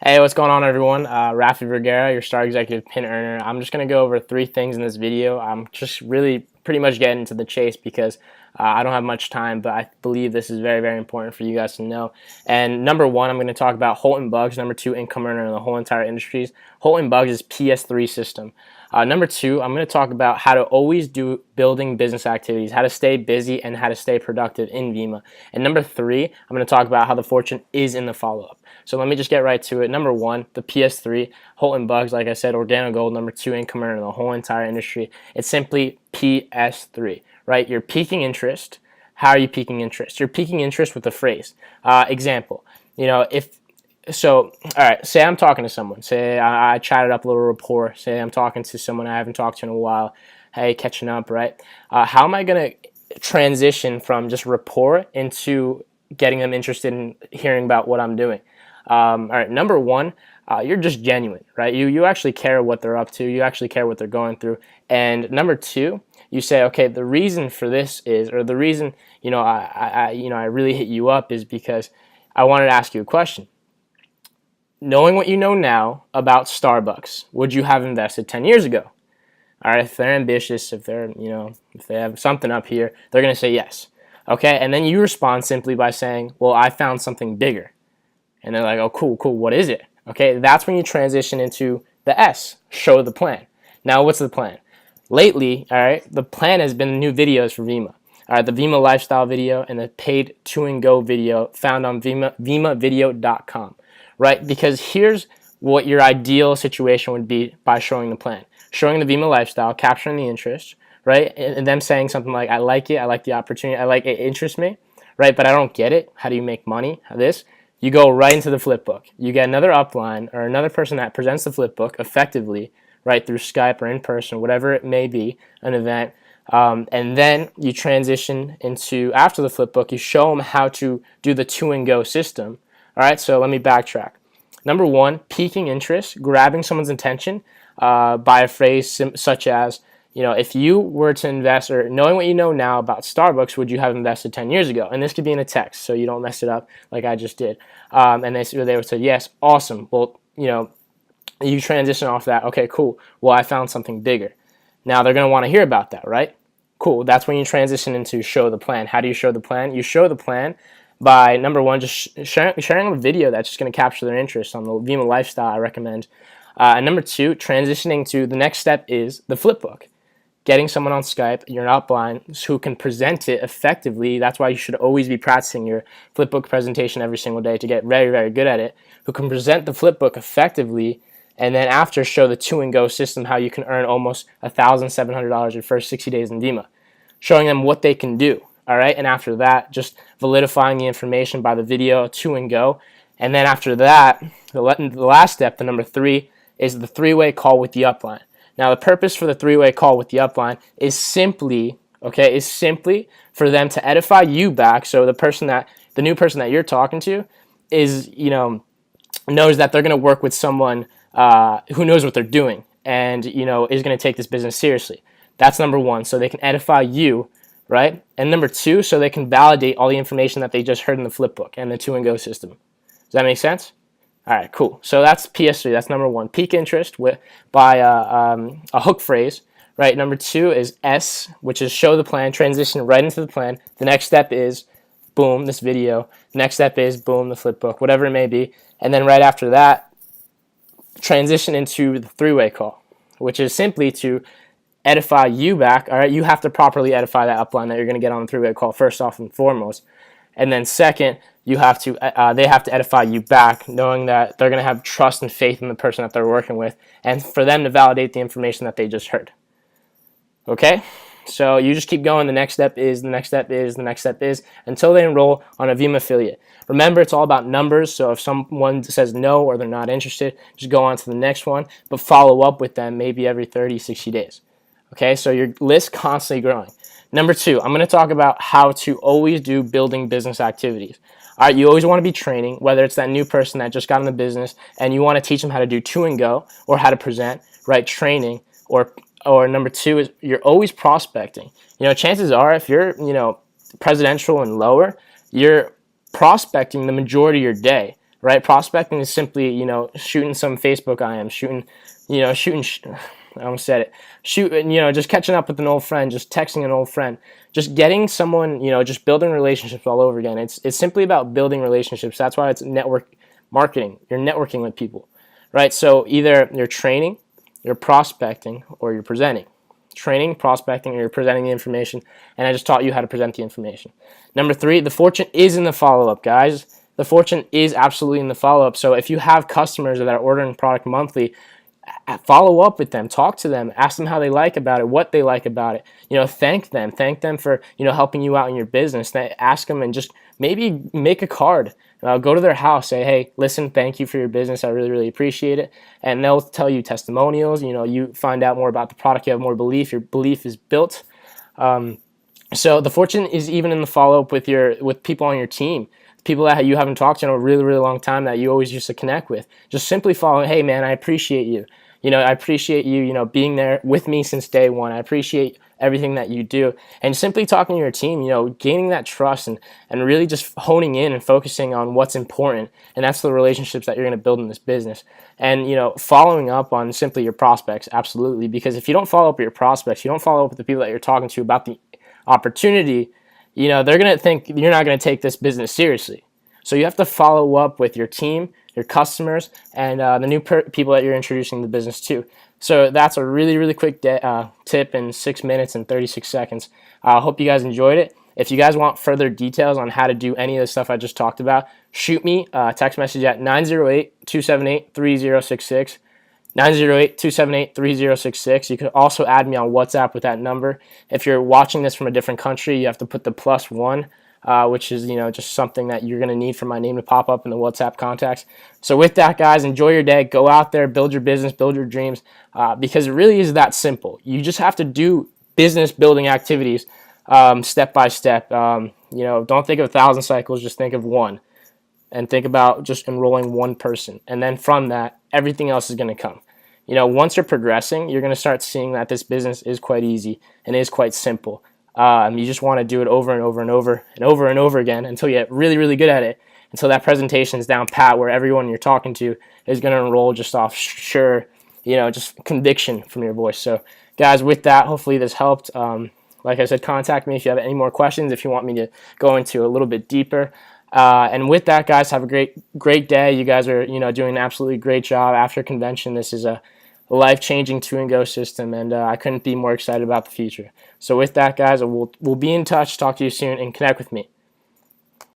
Hey, what's going on, everyone? Rafi Vergara, your star executive pin earner. I'm just going to go over three things in this video. I'm just really pretty much getting to the chase because I don't have much time, but I believe this is very, very important for you guys to know. And number one, I'm going to talk about Holt and Bugs. Number two, income earner in the whole entire industries. Holt and Bugs is PS3 system. Number two, I'm going to talk about how to always do building business activities, how to stay busy, and how to stay productive in Vima. And number three, I'm going to talk about how the fortune is in the follow-up. So let me just get right to it. Number one, the PS3, Holt and Bugs, like I said, Organo Gold. Number two, income earner in the whole entire industry. It's simply PS3, right? You're piquing interest. How are you piquing interest? You're piquing interest with a phrase. Example, all right, say I'm talking to someone. Say I chatted up a little rapport. Say I'm talking to someone I haven't talked to in a while. Hey, catching up, right? How am I going to transition from just rapport into getting them interested in hearing about what I'm doing? All right, number one, you're just genuine, right? You actually care what they're up to. You actually care what they're going through. And number two, you say, okay, the reason for this is, or the reason, I really hit you up is because I wanted to ask you a question. Knowing what you know now about Starbucks, would you have invested 10 years ago? All right, if they're ambitious, if they have something up here, they're going to say yes. Okay, and then you respond simply by saying, well, I found something bigger. And they're like, oh, cool, what is it? Okay, that's when you transition into the S, show the plan. Now, what's the plan? Lately, all right, the plan has been new videos for Vima. All right, the Vima lifestyle video and the paid to and go video found on vimavideo.com. Right? Because here's what your ideal situation would be by showing the plan. Showing the Vima lifestyle, capturing the interest, right? And them saying something like, I like it, I like the opportunity, I like it, it interests me, right? But I don't get it. How do you make money? This. You go right into the flipbook. You get another upline or another person that presents the flipbook effectively, right, through Skype or in person, whatever it may be, an event. And then you transition into, after the flipbook, you show them how to do the to and go system. All right, so let me backtrack. Number one, piquing interest, grabbing someone's attention by a phrase such as, if you were to invest, or knowing what you know now about Starbucks, would you have invested 10 years ago? And this could be in a text, so you don't mess it up like I just did. And they would say, yes, awesome. Well, you transition off that. Okay, cool. Well, I found something bigger. Now they're going to want to hear about that, right? Cool. That's when you transition into show the plan. How do you show the plan? You show the plan by, number one, just sharing a video that's just going to capture their interest on the Vima lifestyle, I recommend. And number two, transitioning to the next step is the flipbook. Getting someone on Skype, you're an upline, who can present it effectively. That's why you should always be practicing your flipbook presentation every single day to get very, very good at it. Who can present the flipbook effectively, and then after show the to and go system, how you can earn almost $1,700 your first 60 days in Vima. Showing them what they can do. All right, and after that, just validifying the information by the video, to and go. And then after that, the last step, the number three, is the three-way call with the upline. Now, the purpose for the three-way call with the upline is simply, for them to edify you back. So the new person that you're talking to is, knows that they're going to work with someone who knows what they're doing and, is going to take this business seriously. That's number one, so they can edify you, right? And number two, so they can validate all the information that they just heard in the flipbook and the to and go system. Does that make sense? All right, cool. So that's PS3. That's number one. Peak interest by a hook phrase, right? Number two is S, which is show the plan, transition right into the plan. The next step is, boom, this video. The next step is, boom, the flipbook, whatever it may be. And then right after that, transition into the three-way call, which is simply to edify you back. All right, you have to properly edify that upline that you're going to get on the three-way call first off and foremost, and then second, they have to edify you back, knowing that they're going to have trust and faith in the person that they're working with, and for them to validate the information that they just heard. Okay, so you just keep going. The next step is, the next step is, the next step is, until they enroll on a Vima affiliate. Remember, it's all about numbers, so if someone says no or they're not interested, just go on to the next one, but follow up with them maybe every 30, 60 days. Okay, so your list constantly growing. Number two, I'm going to talk about how to always do building business activities. All right, you always want to be training, whether it's that new person that just got in the business and you want to teach them how to do to and go or how to present, right? Training, or number two is you're always prospecting. Chances are if you're, presidential and lower, you're prospecting the majority of your day, right? Prospecting is simply, shooting some Facebook IM, I almost said it, shooting, just catching up with an old friend, just texting an old friend, just getting someone, just building relationships all over again. It's simply about building relationships. That's why it's network marketing. You're networking with people, right? So either you're training, you're prospecting, or you're presenting. Training, prospecting, or you're presenting the information, and I just taught you how to present the information. Number 3, the fortune is in the follow-up, guys. The fortune is absolutely in the follow-up. So if you have customers that are ordering product monthly, follow up with them, talk to them, ask them how they like about it, what they like about it. Thank them for helping you out in your business. Ask them and just maybe make a card. Go to their house, say, hey, listen, thank you for your business. I really, really appreciate it. And they'll tell you testimonials. You find out more about the product. You have more belief. Your belief is built. So the fortune is even in the follow up with people on your team, people that you haven't talked to in a really, really long time that you always used to connect with. Just simply following, hey man, I appreciate you. I appreciate you, being there with me since day one. I appreciate everything that you do. And simply talking to your team, gaining that trust and really just honing in and focusing on what's important. And that's the relationships that you're going to build in this business. And, following up on simply your prospects, absolutely. Because if you don't follow up with your prospects, you don't follow up with the people that you're talking to about the opportunity, they're going to think you're not going to take this business seriously. So you have to follow up with your team, your customers, and the new people that you're introducing the business to. So that's a really, really quick tip in 6 minutes and 36 seconds. I hope you guys enjoyed it. If you guys want further details on how to do any of the stuff I just talked about, shoot me a text message at 908-278-3066. 908-278-3066. You can also add me on WhatsApp with that number. If you're watching this from a different country, you have to put the +1, which is just something that you're going to need for my name to pop up in the WhatsApp contacts. So with that, guys, enjoy your day. Go out there, build your business, build your dreams, because it really is that simple. You just have to do business building activities step by step. Don't think of 1,000 cycles, just think of one. And think about just enrolling one person. And then from that, everything else is going to come. Once you're progressing, you're going to start seeing that this business is quite easy and is quite simple. You just want to do it over and over and over and over and over again until you get really, really good at it, until that presentation is down pat where everyone you're talking to is going to enroll just off just conviction from your voice. So, guys, with that, hopefully this helped. Like I said, contact me if you have any more questions, if you want me to go into a little bit deeper. And with that, guys, have a great day. You guys are, doing an absolutely great job after convention. This is a life-changing to-and-go system, and I couldn't be more excited about the future. So with that, guys, we'll be in touch. Talk to you soon, and connect with me.